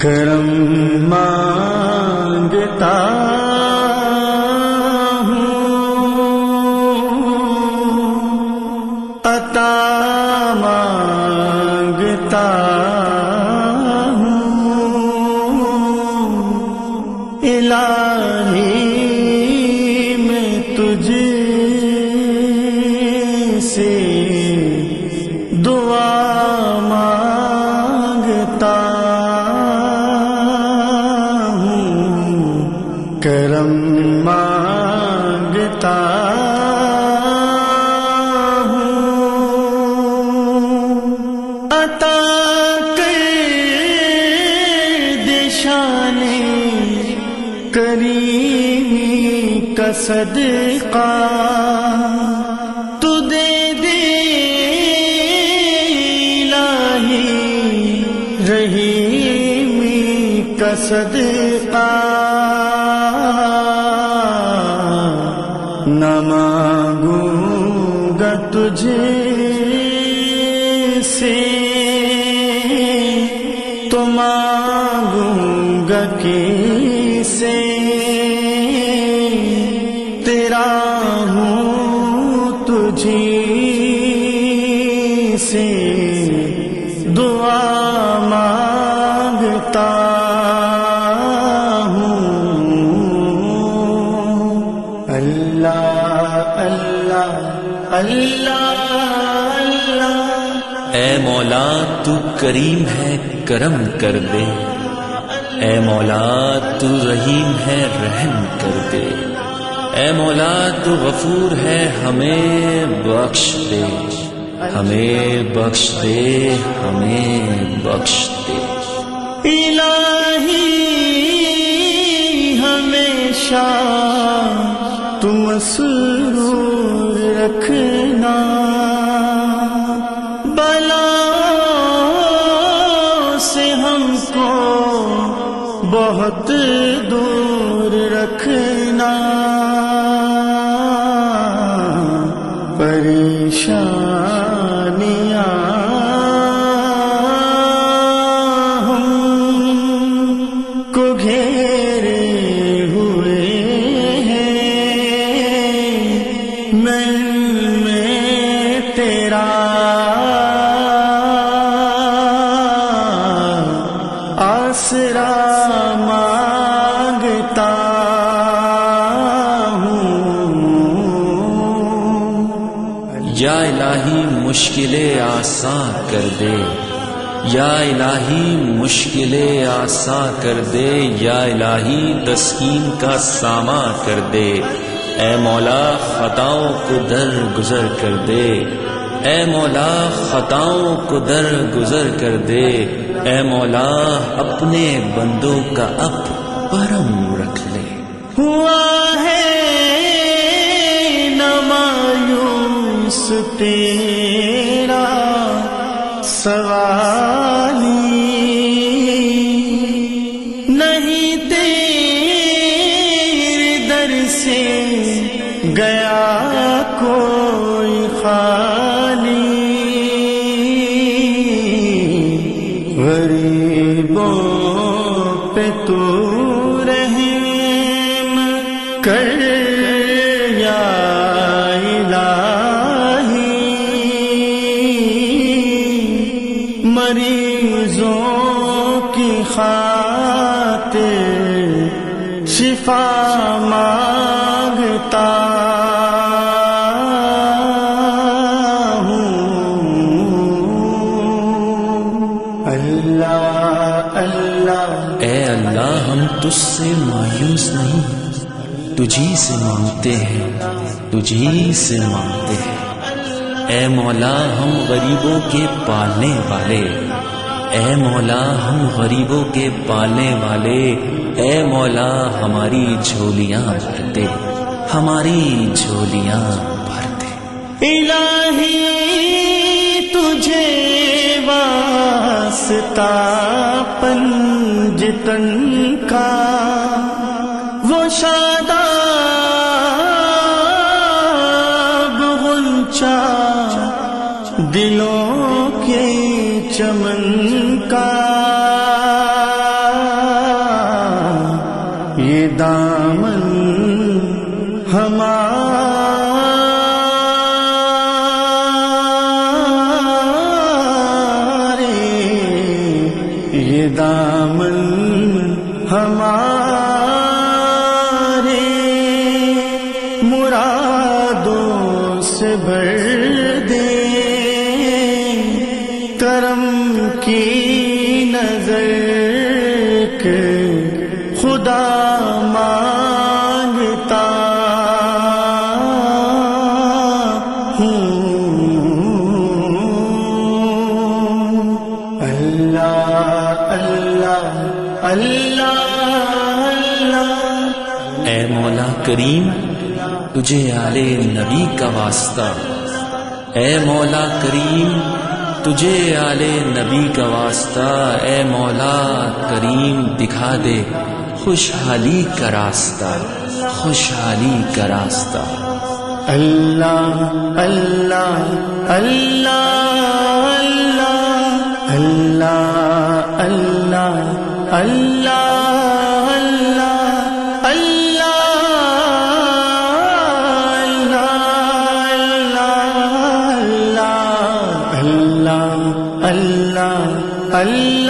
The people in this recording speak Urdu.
کرم مانگتا عطا مانگتا ہوں، الہی میں تجھ سے دعا مانگتا ہوں، کرم مانگتا کریمی کا صدقہ تو دے دے الہی، رحیمی کا صدقہ نہ مانگوں گا تجھے سے تو مانگوں گا سے، تیرا ہوں تجھی سے دعا مانگتا ہوں، اللہ اللہ اللہ اللہ۔ اے مولا تو کریم ہے کرم کر دے، اے مولا تو رحیم ہے رحم کر دے، اے مولا تو غفور ہے ہمیں بخش دے، ہمیں بخش دے، ہمیں بخش دے۔ الہی ہمیشہ تم مسرور رکھنا، بلا سے ہم کو بہت دور رکھنا، پریشانیاں ہم کو گھیرے ہوئے ہیں، میں تیرا آسرا مانگتا ہوں، یا الہی مشکلیں آسان کر دے، یا الہی مشکلیں آسان کر دے، یا الہی تسکین کا سامان کر دے، اے مولا خطاؤں کو درگزر کر دے، اے مولا خطاؤں کو درگزر کر دے، اے مولا اپنے بندوں کا اب کرم رکھ لے۔ ہوا ہے نہ مایوس تیرا سوالی، نہیں تیرے در سے گیا کوئی خالی، غریبوں پہ تو رحم کر یا الہی، مریضوں کی خاطر شفا مانگتا اے اللہ ہم تجھ سے مایوس نہیں، تجھی سے مانگتے ہیں، تجھی سے مانگتے ہیں، اے مولا ہم غریبوں کے پالنے والے، اے مولا ہم غریبوں کے پالنے والے، اے مولا ہماری جھولیاں بھر دے، ہماری جھولیاں بھر دے۔ الہی تجھے واسطہ پنجتن کا، وہ شاداب غنچہ دلوں کے چمن کا، یہ دامن ہمارے، یہ دامن ہمارے مرادوں سے بھر دے، کرم کی نظر کے خدا مانگتا ہوں۔ اللہ اللہ اللہ اللہ۔ اے مولا کریم تجھے آل نبی کا واسطہ، اے مولا کریم تجھے آل نبی کا واسطہ، اے مولا کریم دکھا دے خوشحالی کا راستہ، خوشحالی کا راستہ۔ اللہ اللہ اللہ اللہ اللہ اللہ اللہ اللہ اللہ اللہ اللہ اللہ